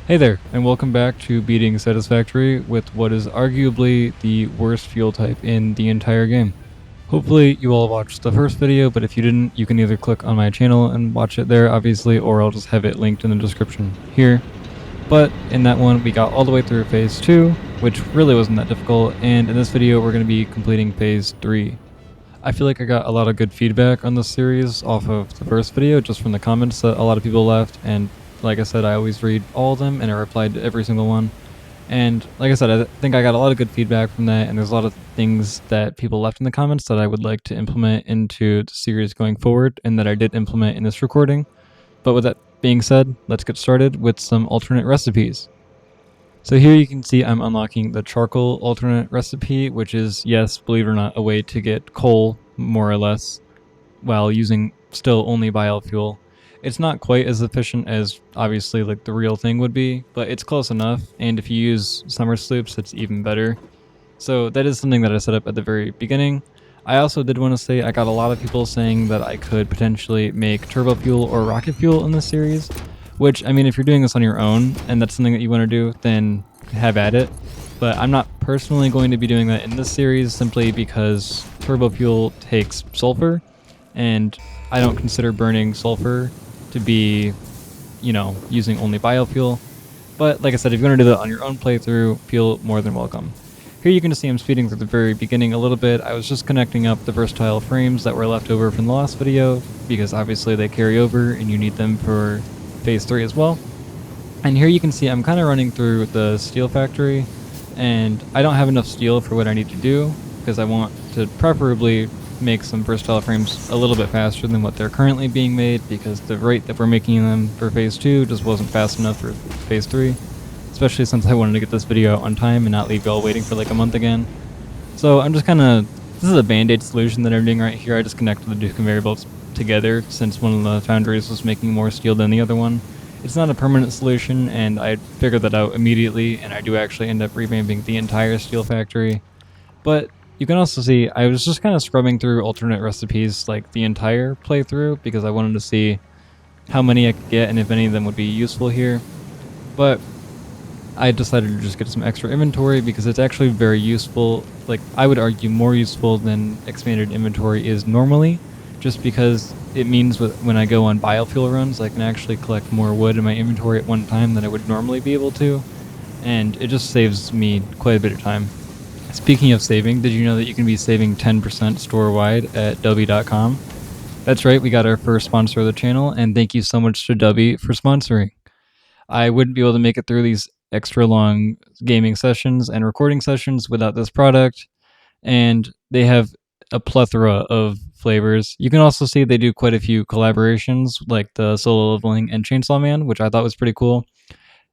Hey there, and welcome back to beating Satisfactory with what is arguably the worst fuel type in the entire game. Hopefully you all watched the first video, but if you didn't, you can either click on my channel and watch it there, obviously, or I'll just have it linked in the description here. But in that one, we got all the way through Phase 2, which really wasn't that difficult, and in this video, we're going to be completing Phase 3. I feel like I got a lot of good feedback on this series off of the first video, just from the comments that a lot of people left, and like I said, I always read all of them, and I replied to every single one. And like I said, I think I got a lot of good feedback from that, and there's a lot of things that people left in the comments that I would like to implement into the series going forward, and that I did implement in this recording. But with that being said, let's get started with some alternate recipes. So here you can see I'm unlocking the charcoal alternate recipe, which is, yes, believe it or not, a way to get coal, more or less, while using still only biofuel. It's not quite as efficient as, obviously, like the real thing would be, but it's close enough, and if you use summer sloops, it's even better. So that is something that I set up at the very beginning. I also did want to say I got a lot of people saying that I could potentially make turbo fuel or rocket fuel in this series, which, I mean, if you're doing this on your own and that's something that you want to do, then have at it. But I'm not personally going to be doing that in this series simply because turbo fuel takes sulfur, and I don't consider burning sulfur to be, using only biofuel. But like I said, if you're going to do that on your own playthrough, feel more than welcome. Here you can see I'm speeding through the very beginning a little bit. I was just connecting up the versatile frames that were left over from the last video, because obviously they carry over and you need them for Phase 3 as well. And here you can see I'm kind of running through the steel factory, and I don't have enough steel for what I need to do, because I want to preferably make some versatile frames a little bit faster than what they're currently being made, because the rate that we're making them for Phase 2 just wasn't fast enough for Phase 3, especially since I wanted to get this video out on time and not leave y'all waiting for like a month again. So I'm just this is a band-aid solution that I'm doing right here. I just connected the two conveyor belts together since one of the foundries was making more steel than the other one. It's not a permanent solution, and I figured that out immediately, and I do actually end up revamping the entire steel factory. But you can also see I was just kind of scrubbing through alternate recipes like the entire playthrough, because I wanted to see how many I could get and if any of them would be useful here. But I decided to just get some extra inventory because it's actually very useful. Like, I would argue more useful than expanded inventory is normally, just because it means when I go on biofuel runs, I can actually collect more wood in my inventory at one time than I would normally be able to, and it just saves me quite a bit of time. Speaking of saving, did you know that you can be saving 10% store-wide at Dubby.com? That's right, we got our first sponsor of the channel, and thank you so much to Dubby for sponsoring. I wouldn't be able to make it through these extra long gaming sessions and recording sessions without this product, and they have a plethora of flavors. You can also see they do quite a few collaborations, like the Solo Leveling and Chainsaw Man, which I thought was pretty cool.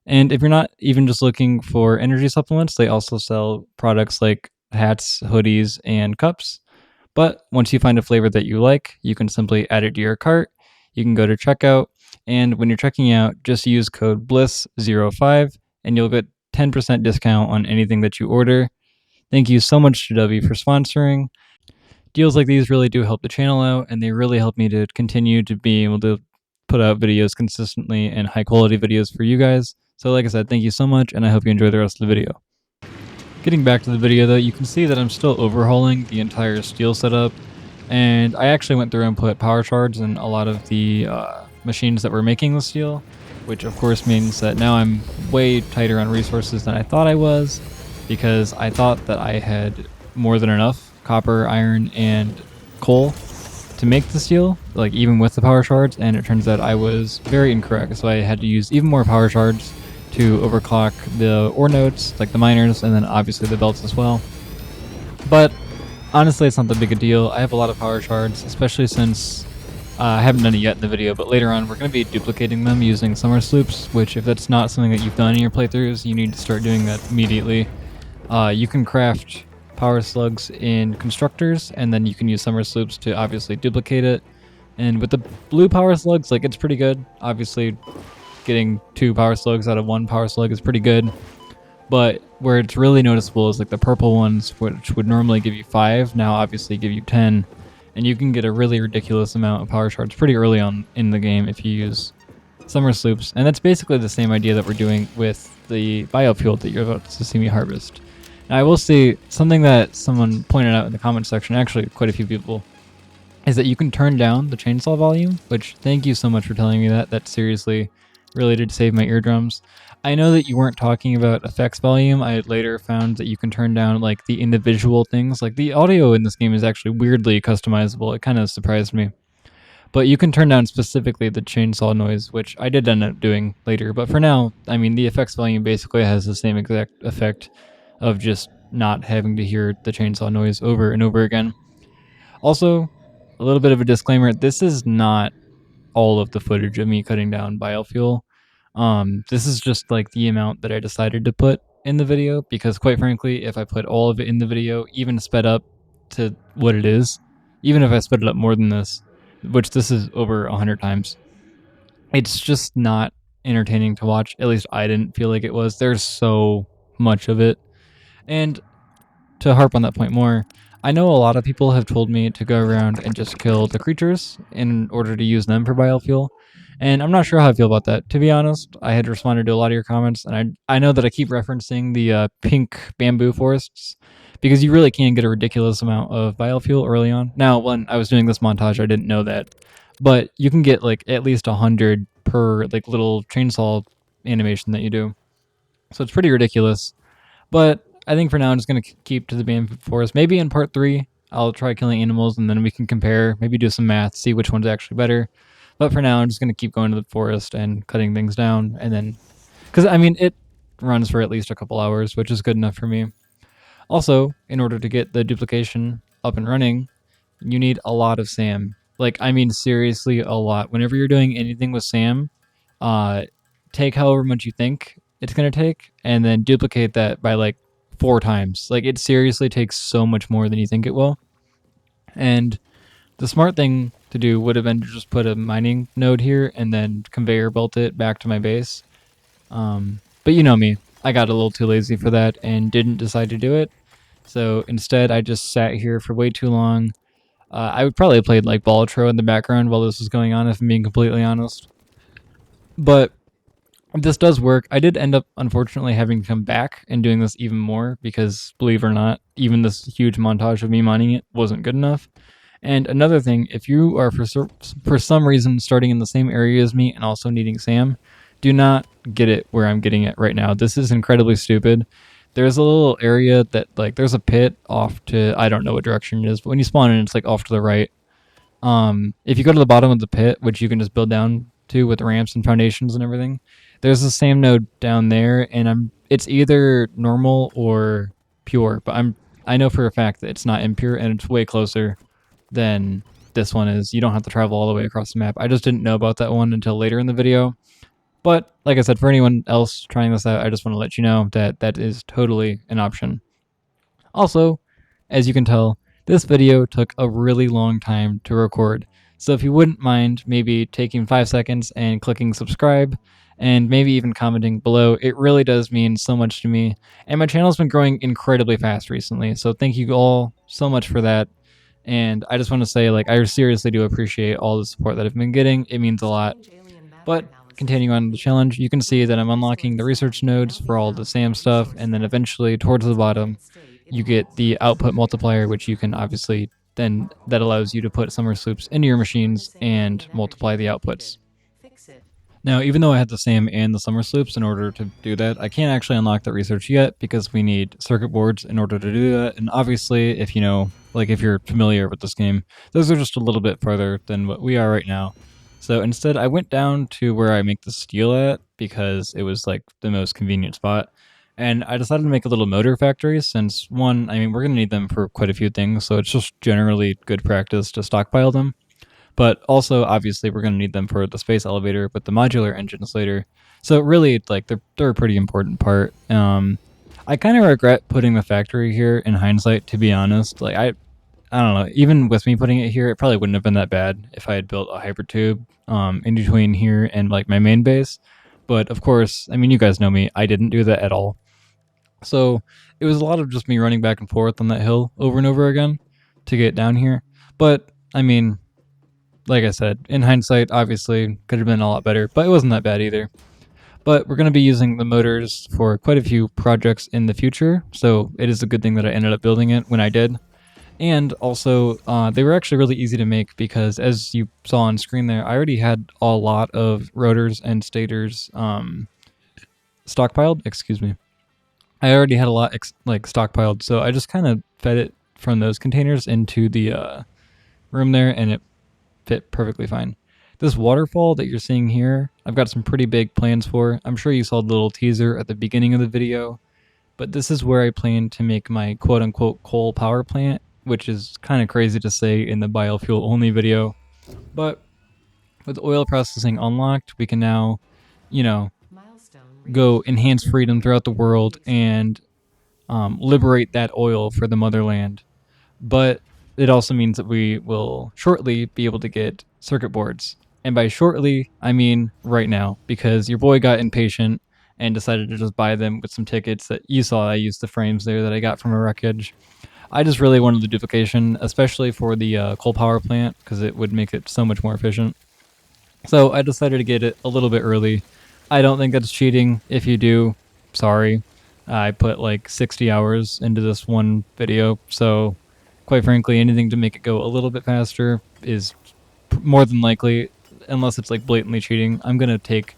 And if you're not even just looking for energy supplements, they also sell products like hats, hoodies, and cups. But once you find a flavor that you like, you can simply add it to your cart. You can go to checkout, and when you're checking out, just use code BLISS05 and you'll get 10% discount on anything that you order. Thank you so much to Dubby for sponsoring. Deals like these really do help the channel out, and they really help me to continue to be able to put out videos consistently and high quality videos for you guys. So like I said, thank you so much, and I hope you enjoy the rest of the video. Getting back to the video though, you can see that I'm still overhauling the entire steel setup, and I actually went through and put power shards in a lot of the machines that were making the steel, which of course means that now I'm way tighter on resources than I thought I was, because I thought that I had more than enough copper, iron, and coal to make the steel, like even with the power shards, and it turns out I was very incorrect, so I had to use even more power shards to overclock the ore nodes, like the miners, and then obviously the belts as well. But honestly, it's not that big a deal. I have a lot of power shards, especially since I haven't done it yet in the video, but later on we're going to be duplicating them using summer sloops, which if that's not something that you've done in your playthroughs, you need to start doing that immediately. You can craft power slugs in constructors, and then you can use summer sloops to obviously duplicate it. And with the blue power slugs, like, it's pretty good. Obviously, getting 2 power slugs out of 1 power slug is pretty good. But where it's really noticeable is like the purple ones, which would normally give you 5, now obviously give you 10. And you can get a really ridiculous amount of power shards pretty early on in the game if you use summer sloops, and that's basically the same idea that we're doing with the biofuel that you're about to see me harvest. Now, I will say something that someone pointed out in the comment section, actually quite a few people, is that you can turn down the chainsaw volume, which thank you so much for telling me that. That seriously really did save my eardrums. I know that you weren't talking about effects volume. I had later found that you can turn down like the individual things. Like the audio in this game is actually weirdly customizable. It kind of surprised me. But you can turn down specifically the chainsaw noise, which I did end up doing later. But for now, I mean, the effects volume basically has the same exact effect of just not having to hear the chainsaw noise over and over again. Also, a little bit of a disclaimer, this is not all of the footage of me cutting down biofuel. This is just like the amount that I decided to put in the video, because quite frankly, if I put all of it in the video, even sped up to what it is, even if I sped it up more than this, which this is over 100 times, it's just not entertaining to watch. At least I didn't feel like it was. There's so much of it. And to harp on that point more, I know a lot of people have told me to go around and just kill the creatures in order to use them for biofuel. And I'm not sure how I feel about that. To be honest, I had responded to a lot of your comments, and I know that I keep referencing the pink bamboo forests, because you really can get a ridiculous amount of biofuel early on. Now, when I was doing this montage, I didn't know that, but you can get like at least 100 per like little chainsaw animation that you do. So it's pretty ridiculous. But I think for now I'm just going to keep to the bamboo forest. Maybe in part 3 I'll try killing animals, and then we can compare, maybe do some math, see which one's actually better. But for now I'm just going to keep going to the forest and cutting things down, and then, because I mean it runs for at least a couple hours, which is good enough for me. Also, in order to get the duplication up and running, you need a lot of SAM. Like, I mean seriously a lot. Whenever you're doing anything with SAM, uh, take however much you think it's going to take, and then duplicate that by like 4 times. Like, it seriously takes so much more than you think it will. And the smart thing to do would have been to just put a mining node here and then conveyor belt it back to my base. But you know me, I got a little too lazy for that and didn't decide to do it. So instead, I just sat here for way too long. I would probably have played like Baltro in the background while this was going on, if I'm being completely honest. But this does work. I did end up, unfortunately, having to come back and doing this even more, because, believe it or not, even this huge montage of me mining it wasn't good enough. And another thing, if you are for some reason starting in the same area as me and also needing SAM, do not get it where I'm getting it right now. This is incredibly stupid. There's a little area that, like, there's a pit off to, I don't know what direction it is, but when you spawn in, it's like off to the right. If you go to the bottom of the pit, which you can just build down to with ramps and foundations and everything, there's the SAM node down there, and it's either normal or pure, but I know for a fact that it's not impure, and it's way closer than this one is. You don't have to travel all the way across the map. I just didn't know about that one until later in the video. But like I said, for anyone else trying this out, I just want to let you know that that is totally an option. Also, as you can tell, this video took a really long time to record. So if you wouldn't mind maybe taking 5 seconds and clicking subscribe, and maybe even commenting below, it really does mean so much to me. And my channel's been growing incredibly fast recently, so thank you all so much for that. And I just want to say, like, I seriously do appreciate all the support that I've been getting. It means a lot. But continuing on the challenge, you can see that I'm unlocking the research nodes for all the SAM stuff, and then eventually towards the bottom, you get the output multiplier, which you can obviously then, that allows you to put summer sloops into your machines and multiply the outputs. Now, even though I had the SAM and the summer sloops in order to do that, I can't actually unlock that research yet, because we need circuit boards in order to do that. And obviously, if you know, like if you're familiar with this game, those are just a little bit further than what we are right now. So instead, I went down to where I make the steel at, because it was like the most convenient spot. And I decided to make a little motor factory, since one, I mean, we're going to need them for quite a few things, so it's just generally good practice to stockpile them. But also, obviously, we're going to need them for the space elevator with the modular engines later. So really, like, they're a pretty important part. I kind of regret putting the factory here in hindsight, to be honest. Like, I don't know, even with me putting it here, it probably wouldn't have been that bad if I had built a hypertube in between here and like my main base. But of course, I mean, you guys know me, I didn't do that at all. So it was a lot of just me running back and forth on that hill over and over again to get down here. But I mean, like I said, in hindsight, obviously could have been a lot better, but it wasn't that bad either. But we're going to be using the motors for quite a few projects in the future, so it is a good thing that I ended up building it when I did. And also, they were actually really easy to make because, as you saw on screen there, I already had a lot of rotors and stators stockpiled. Excuse me. I already had a lot like stockpiled, so I just kind of fed it from those containers into the room there, and it fit perfectly fine. This waterfall that you're seeing here, I've got some pretty big plans for. I'm sure you saw the little teaser at the beginning of the video, but this is where I plan to make my quote-unquote coal power plant, which is kind of crazy to say in the biofuel only video. But with oil processing unlocked, we can now, you know, go enhance freedom throughout the world and liberate that oil for the motherland. But it also means that we will shortly be able to get circuit boards. And by shortly, I mean right now, because your boy got impatient and decided to just buy them with some tickets that you saw. I used the frames there that I got from a wreckage. I just really wanted the duplication, especially for the coal power plant, because it would make it so much more efficient. So I decided to get it a little bit early. I don't think that's cheating. If you do, sorry. I put like 60 hours into this one video, so quite frankly, anything to make it go a little bit faster is more than likely, unless it's like blatantly cheating, I'm going to take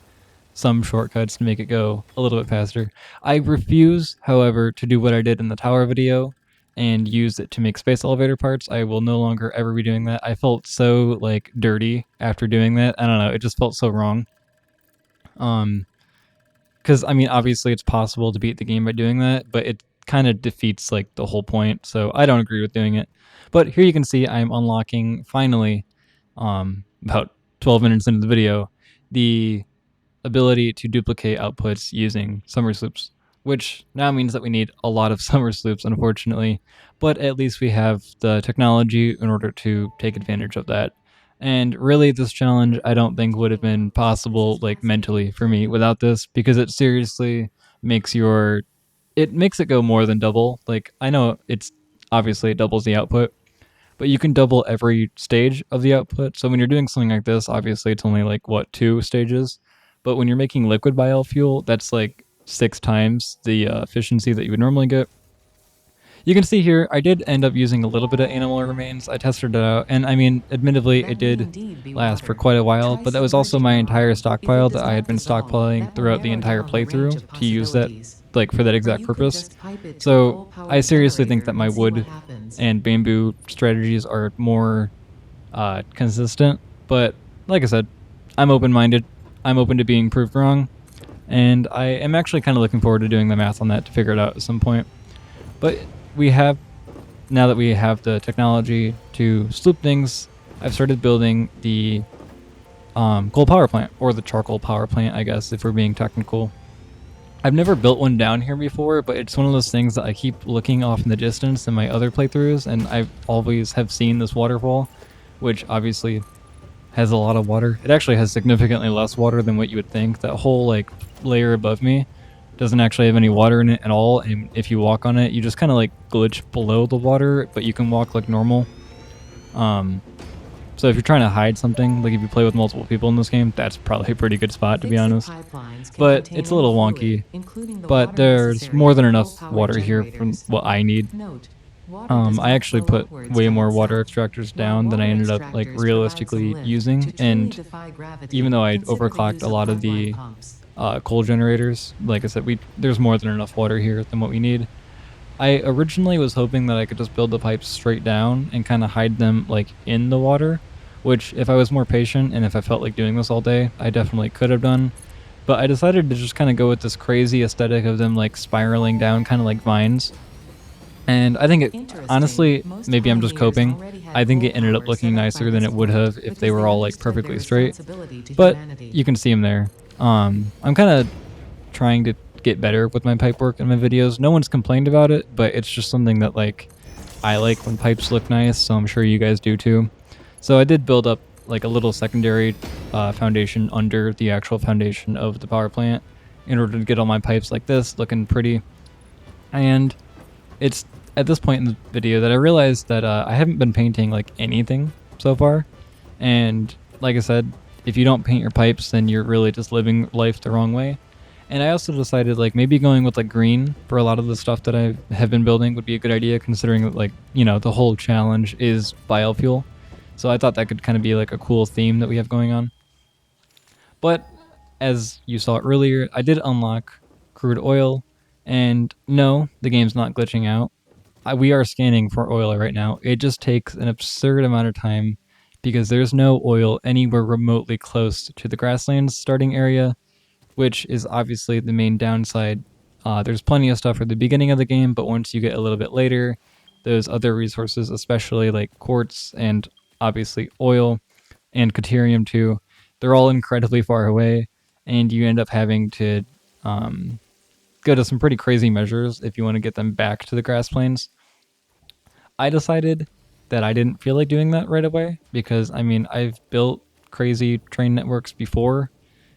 some shortcuts to make it go a little bit faster. I refuse, however, to do what I did in the tower video and use it to make space elevator parts. I will no longer ever be doing that. I felt so like dirty after doing that. I don't know, it just felt so wrong. Because I mean, obviously it's possible to beat the game by doing that, but it kind of defeats like the whole point. So I don't agree with doing it. But here you can see I'm unlocking finally, about 12 minutes into the video, the ability to duplicate outputs using summer sloops, which now means that we need a lot of summer sloops, unfortunately, but at least we have the technology in order to take advantage of that. And really, this challenge I don't think would have been possible like mentally for me without this, because it seriously makes it makes it go more than double. Like, I know it's obviously it doubles the output, but you can double every stage of the output. So when you're doing something like this, obviously it's only like, what, 2 stages? But when you're making liquid biofuel, that's like 6 times the efficiency that you would normally get. You can see here, I did end up using a little bit of animal remains. I tested it out, and I mean, admittedly, it did last for quite a while, but that was also my entire stockpile that I had been stockpiling throughout the entire playthrough to use that, like, for that exact purpose. So I seriously think that my wood and bamboo strategies are more consistent, but like I said, I'm open-minded. I'm open to being proved wrong, and I am actually kind of looking forward to doing the math on that to figure it out at some point. But now that we have the technology to sloop things, I've started building the coal power plant, or the charcoal power plant, I guess, if we're being technical. I've never built one down here before, but it's one of those things that I keep looking off in the distance in my other playthroughs, and I always have seen this waterfall, which obviously has a lot of water. It actually has significantly less water than what you would think. That whole like layer above me doesn't actually have any water in it at all, and if you walk on it, you just kind of like glitch below the water, but you can walk like normal. So if you're trying to hide something, like if you play with multiple people in this game, that's probably a pretty good spot, to be honest. But it's a little wonky, but there's more than enough water here from what I need. I actually put way more water extractors down than I ended up like realistically using, and even though I overclocked a lot of the coal generators, like I said, there's more than enough water here than what we need. I originally was hoping that I could just build the pipes straight down and kind of hide them like in the water, which if I was more patient and if I felt like doing this all day, I definitely could have done. But I decided to just kind of go with this crazy aesthetic of them like spiraling down kind of like vines. And I think it, honestly, maybe I'm just coping. I think it ended up looking nicer than it would have if they were all like perfectly straight. But you can see them there. I'm kind of trying to get better with my pipe work in my videos. No one's complained about it, but it's just something that like I like when pipes look nice, so I'm sure you guys do too. So I did build up like a little secondary foundation under the actual foundation of the power plant in order to get all my pipes like this looking pretty. And it's at this point in the video that I realized that I haven't been painting like anything so far, And like I said, if you don't paint your pipes, then you're really just living life the wrong way. And I also decided like maybe going with like green for a lot of the stuff that I have been building would be a good idea, considering that like, you know, the whole challenge is biofuel. So I thought that could kind of be like a cool theme that we have going on. But as you saw earlier, I did unlock crude oil, and no, the game's not glitching out. We are scanning for oil right now. It just takes an absurd amount of time because there's no oil anywhere remotely close to the grasslands starting area, which is obviously the main downside. There's plenty of stuff at the beginning of the game, but once you get a little bit later, those other resources, especially like quartz and obviously oil and Caterium too, they're all incredibly far away, and you end up having to um, go to some pretty crazy measures if you want to get them back to the grass plains. I decided that I didn't feel like doing that right away because I mean I've built crazy train networks before,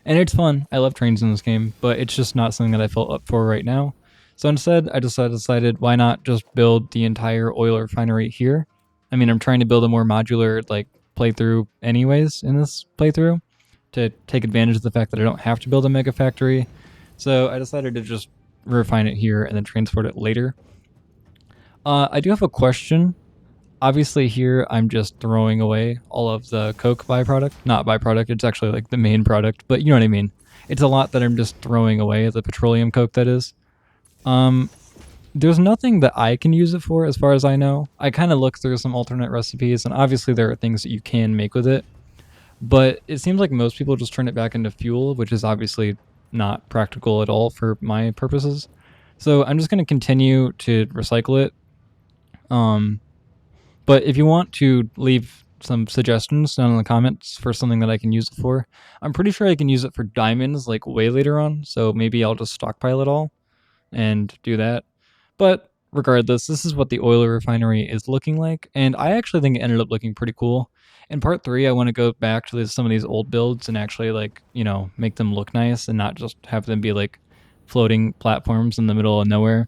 and it's fun. I love trains in this game, but it's just not something that I felt up for right now. So instead, I just decided why not just build the entire oil refinery here. I mean, I'm trying to build a more modular like playthrough anyways in this playthrough to take advantage of the fact that I don't have to build a mega factory. So I decided to just refine it here and then transport it later. I do have a question. Obviously here I'm just throwing away all of the coke byproduct. Not byproduct, it's actually like the main product, but you know what I mean. It's a lot that I'm just throwing away, the petroleum coke that is. Um, there's nothing that I can use it for as far as I know. I kind of looked through some alternate recipes, and obviously there are things that you can make with it, but it seems like most people just turn it back into fuel, which is obviously not practical at all for my purposes. So I'm just going to continue to recycle it. Um, but if you want to leave some suggestions down in the comments for something that I can use it for, I'm pretty sure I can use it for diamonds like way later on, so maybe I'll just stockpile it all and do that. But regardless, this is what the oil refinery is looking like, and I actually think it ended up looking pretty cool. In part 3, I want to go back to some of these old builds and actually like, you know, make them look nice and not just have them be like floating platforms in the middle of nowhere.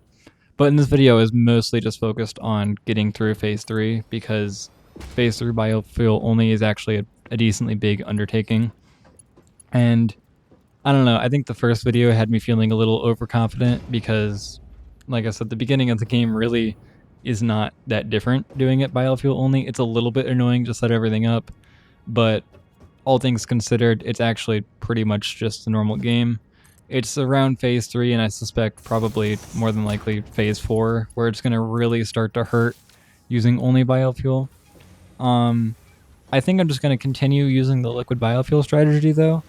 But in this video is mostly just focused on getting through phase 3 because phase 3 biofuel only is actually a decently big undertaking. And I don't know, I think the first video had me feeling a little overconfident because, like I said, the beginning of the game really is not that different doing it biofuel only. It's a little bit annoying to set everything up, but all things considered, it's actually pretty much just a normal game. It's around phase 3, and I suspect probably more than likely phase 4, where it's going to really start to hurt using only biofuel. I think I'm just going to continue using the liquid biofuel strategy, though.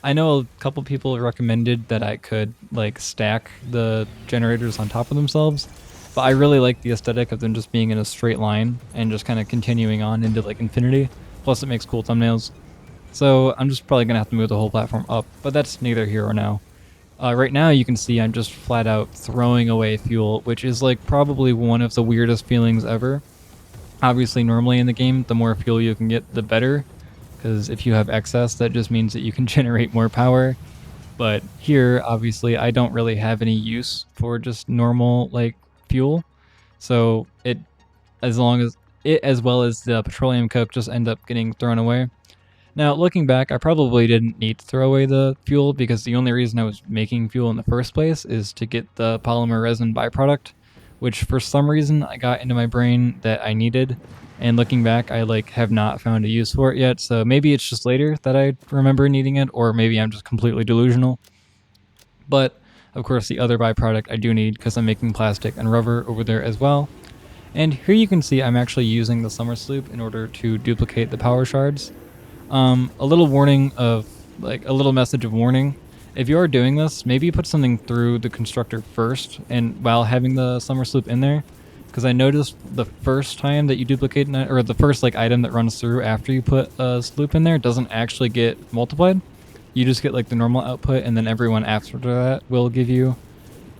I know a couple people recommended that I could like stack the generators on top of themselves, but I really like the aesthetic of them just being in a straight line and just kind of continuing on into like infinity. Plus, it makes cool thumbnails. So I'm just probably going to have to move the whole platform up, but that's neither here or now. Right now you can see I'm just flat out throwing away fuel, which is like probably one of the weirdest feelings ever. Obviously, normally in the game, the more fuel you can get, the better, because if you have excess, that just means that you can generate more power. But here, obviously, I don't really have any use for just normal like fuel, so it, as long as it as well as the petroleum coke just end up getting thrown away. Now, looking back, I probably didn't need to throw away the fuel because the only reason I was making fuel in the first place is to get the polymer resin byproduct, which for some reason I got into my brain that I needed. And looking back, I like have not found a use for it yet. So maybe it's just later that I remember needing it, or maybe I'm just completely delusional. But of course, the other byproduct I do need because I'm making plastic and rubber over there as well. And here you can see I'm actually using the summer sloop in order to duplicate the power shards. A little warning of, like, a little message of warning. If you are doing this, maybe put something through the constructor first, and while having the summer sloop in there, because I noticed the first time that you duplicate, or the first like item that runs through after you put a sloop in there doesn't actually get multiplied. You just get like the normal output, and then everyone after that will give you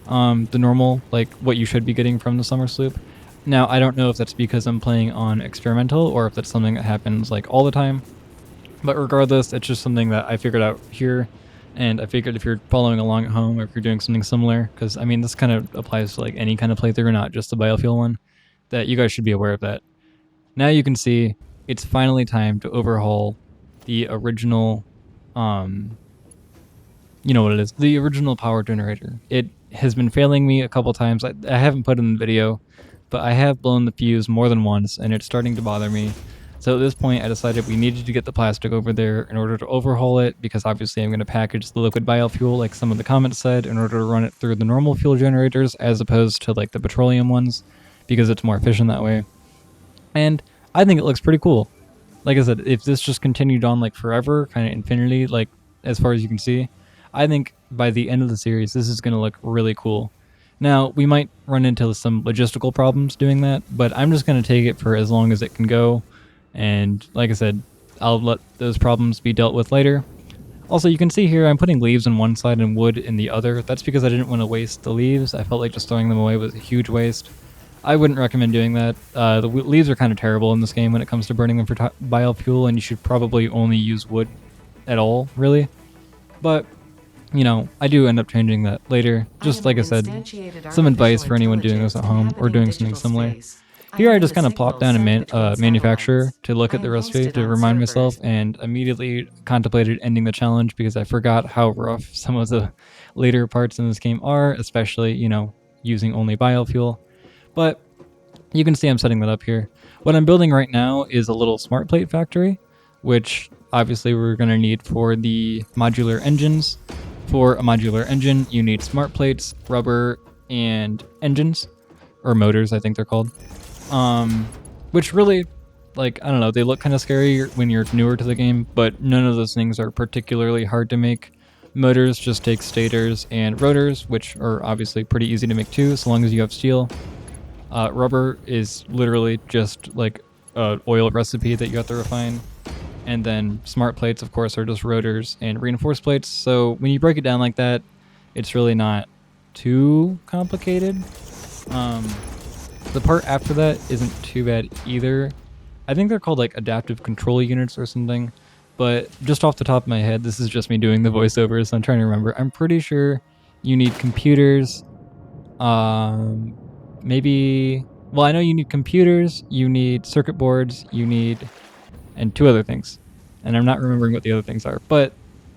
the normal, like what you should be getting from the summer sloop. Now, I don't know if that's because I'm playing on experimental or if that's something that happens like all the time. But regardless, it's just something that I figured out here, and I figured if you're following along at home or if you're doing something similar, because I mean this kind of applies to like any kind of playthrough, not just the biofuel one, that you guys should be aware of that. Now you can see it's finally time to overhaul the original, you know what it is, the original power generator. It has been failing me a couple times. I haven't put in the video, but I have blown the fuse more than once, and it's starting to bother me. So at this point, I decided we needed to get the plastic over there in order to overhaul it, because obviously I'm going to package the liquid biofuel, like some of the comments said, in order to run it through the normal fuel generators as opposed to like the petroleum ones, because it's more efficient that way. And I think it looks pretty cool. Like I said, if this just continued on like forever, kind of infinity, like as far as you can see, I think by the end of the series, this is going to look really cool. Now, we might run into some logistical problems doing that, but I'm just going to take it for as long as it can go. And like I said, I'll let those problems be dealt with later. Also, you can see here I'm putting leaves on one side and wood in the other. That's because I didn't want to waste the leaves. I felt like just throwing them away was a huge waste. I wouldn't recommend doing that. The leaves are kind of terrible in this game when it comes to burning them for biofuel, and you should probably only use wood at all, really. But, you know, I do end up changing that later. Just like I said, some advice for anyone doing this at home or doing something similar. Here I just kind of plopped down a manufacturer to look at the recipe to remind myself, and immediately contemplated ending the challenge because I forgot how rough some of the later parts in this game are, especially, you know, using only biofuel. But you can see I'm setting that up here. What I'm building right now is a little smart plate factory, which obviously we're going to need for the modular engines. For a modular engine, you need smart plates, rubber, and engines, or motors, I think they're called. Which really, like, I don't know, they look kind of scary when you're newer to the game, but none of those things are particularly hard to make. Motors just take stators and rotors, which are obviously pretty easy to make too, so long as you have steel. Rubber is literally just like an oil recipe that you have to refine. And then smart plates, of course, are just rotors and reinforced plates. So when you break it down like that, it's really not too complicated. The part after that isn't too bad either. I think they're called like adaptive control units or something. But just off the top of my head, this is just me doing the voiceover, so I'm trying to remember. I'm pretty sure you need computers. Maybe, well, I know you need computers, you need circuit boards, you need, and two other things. And I'm not remembering what the other things are, but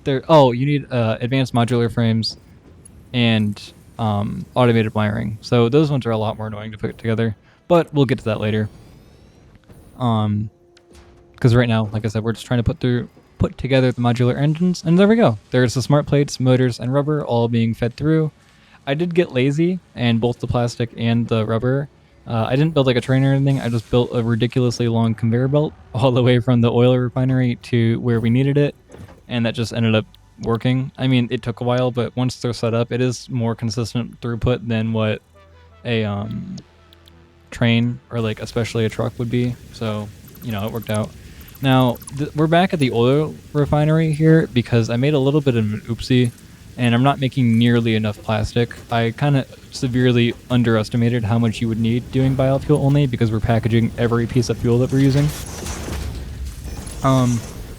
you need advanced modular frames and automated wiring. So those ones are a lot more annoying to put together, but we'll get to that later. Because right now, like I said, we're just trying to put together the modular engines, and there we go. There's the smart plates, motors, and rubber all being fed through. I did get lazy, and both the plastic and the rubber, I didn't build like a train or anything. I just built a ridiculously long conveyor belt all the way from the oil refinery to where we needed it, and that just ended up working. I mean, it took a while, but once they're set up, it is more consistent throughput than what a train or like especially a truck would be. So, you know, it worked out. Now, we're back at the oil refinery here because I made a little bit of an oopsie, and I'm not making nearly enough plastic. I kind of severely underestimated how much you would need doing biofuel only because we're packaging every piece of fuel that we're using.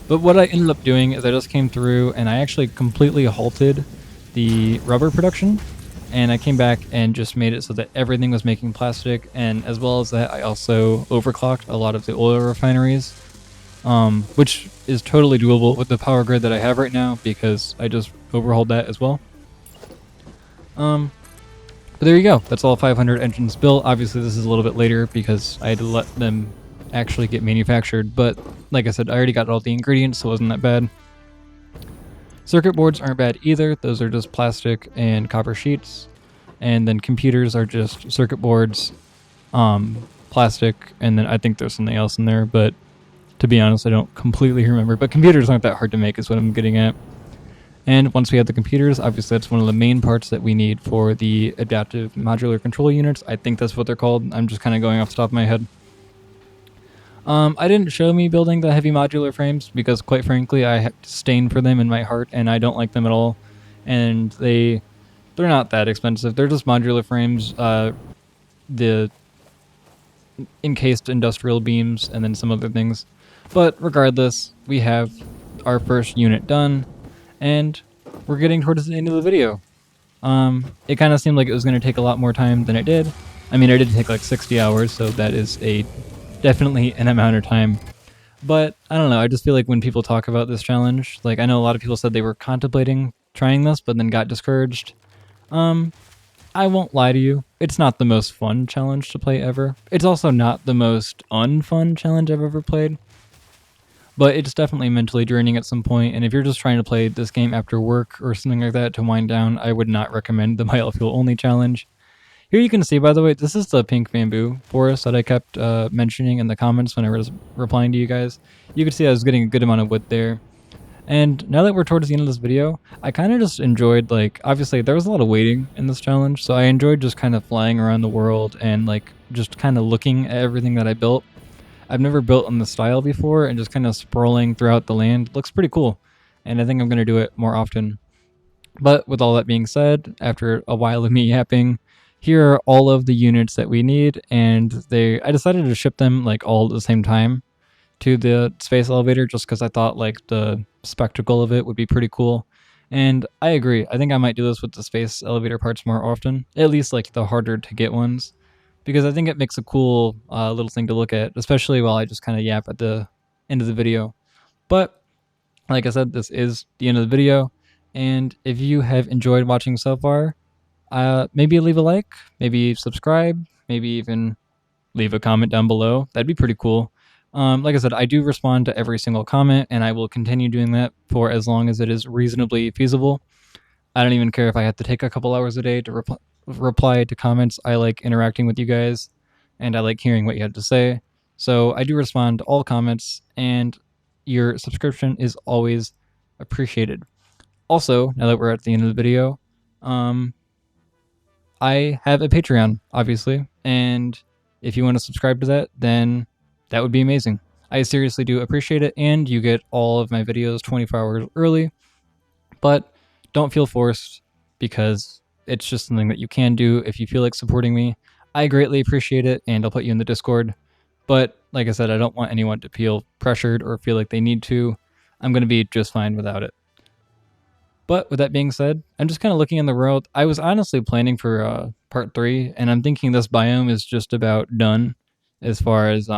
But what I ended up doing is I just came through and I actually completely halted the rubber production, and I came back and just made it so that everything was making plastic, and as well as that I also overclocked a lot of the oil refineries, which is totally doable with the power grid that I have right now because I just overhauled that as well. But there you go. That's all 500 engines built. Obviously this is a little bit later because I had to let them actually get manufactured, but like I said, I already got all the ingredients, so it wasn't that bad. Circuit boards aren't bad either. Those are just plastic and copper sheets. And then computers are just circuit boards, plastic, and then I think there's something else in there, but to be honest, I don't completely remember. But computers aren't that hard to make is what I'm getting at. And once we have the computers, obviously that's one of the main parts that we need for the adaptive modular control units. I think that's what they're called. I'm just kind of going off the top of my head. I didn't show me building the heavy modular frames because, quite frankly, I have disdain for them in my heart, and I don't like them at all. And they're not that expensive. They're just modular frames, the encased industrial beams, and then some other things. But regardless, we have our first unit done, and we're getting towards the end of the video. It kind of seemed like it was going to take a lot more time than it did. I mean, it did take like 60 hours, so that is definitely an amount of time. But I don't know, I just feel like when people talk about this challenge, like I know a lot of people said they were contemplating trying this, but then got discouraged. I won't lie to you, it's not the most fun challenge to play ever. It's also not the most unfun challenge I've ever played. But it's definitely mentally draining at some point, and if you're just trying to play this game after work or something like that to wind down, I would not recommend the BioFuel only challenge. Here you can see, by the way, this is the pink bamboo forest that I kept mentioning in the comments when I was replying to you guys. You can see I was getting a good amount of wood there. And now that we're towards the end of this video, I kind of just enjoyed, like, obviously there was a lot of waiting in this challenge, so I enjoyed just kind of flying around the world and, like, just kind of looking at everything that I built. I've never built in the style before, and just kind of sprawling throughout the land looks pretty cool, and I think I'm going to do it more often. But with all that being said, after a while of me yapping, here are all of the units that we need, and I decided to ship them like all at the same time to the space elevator just because I thought like the spectacle of it would be pretty cool. And I agree. I think I might do this with the space elevator parts more often, at least like the harder to get ones, because I think it makes a cool little thing to look at, especially while I just kind of yap at the end of the video. But like I said, this is the end of the video, and if you have enjoyed watching so far, maybe leave a like, maybe subscribe, maybe even leave a comment down below. That'd be pretty cool. Like I said, I do respond to every single comment, and I will continue doing that for as long as it is reasonably feasible. I don't even care if I have to take a couple hours a day to reply to comments. I like interacting with you guys, and I like hearing what you have to say. So I do respond to all comments, and your subscription is always appreciated. Also, now that we're at the end of the video, I have a Patreon, obviously, and if you want to subscribe to that, then that would be amazing. I seriously do appreciate it, and you get all of my videos 24 hours early, but don't feel forced, because it's just something that you can do if you feel like supporting me. I greatly appreciate it, and I'll put you in the Discord, but like I said, I don't want anyone to feel pressured or feel like they need to. I'm going to be just fine without it. But with that being said, I'm just kind of looking in the world. I was honestly planning for part 3, and I'm thinking this biome is just about done as far as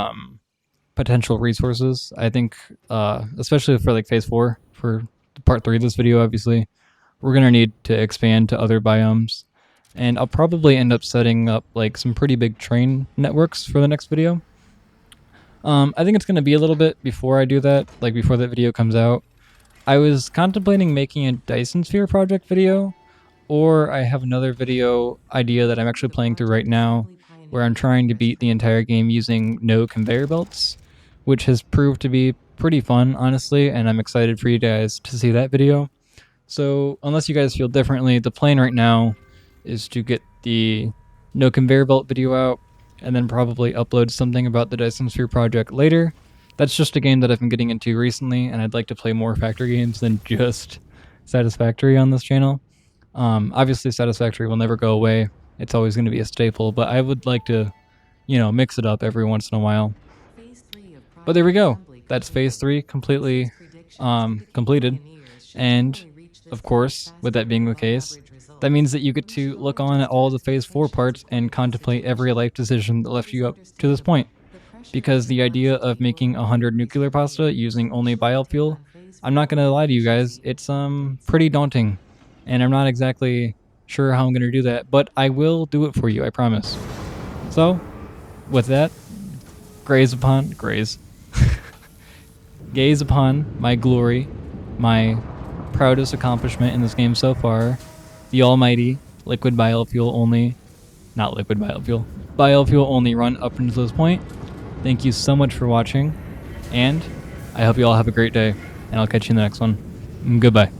potential resources. I think, especially for like phase 4, for part 3 of this video, obviously, we're going to need to expand to other biomes. And I'll probably end up setting up like some pretty big train networks for the next video. I think it's going to be a little bit before I do that, like before that video comes out. I was contemplating making a Dyson Sphere project video, or I have another video idea that I'm actually playing through right now, where I'm trying to beat the entire game using no conveyor belts, which has proved to be pretty fun, honestly, and I'm excited for you guys to see that video. So unless you guys feel differently, the plan right now is to get the no conveyor belt video out, and then probably upload something about the Dyson Sphere project later. That's just a game that I've been getting into recently, and I'd like to play more factory games than just Satisfactory on this channel. Obviously, Satisfactory will never go away. It's always going to be a staple, but I would like to, mix it up every once in a while. But there we go. That's Phase 3 completely completed. And, of course, with that being the case, that means that you get to look on at all the Phase 4 parts and contemplate every life decision that left you up to this point. Because the idea of making 100 nuclear pasta using only biofuel, I'm not going to lie to you guys, it's pretty daunting, and I'm not exactly sure how I'm going to do that, but I will do it for you, I promise. So, with that, gaze upon my glory, my proudest accomplishment in this game so far, the almighty liquid biofuel only, not liquid biofuel, biofuel only run up until this point. Thank you so much for watching, and I hope you all have a great day, and I'll catch you in the next one. Goodbye.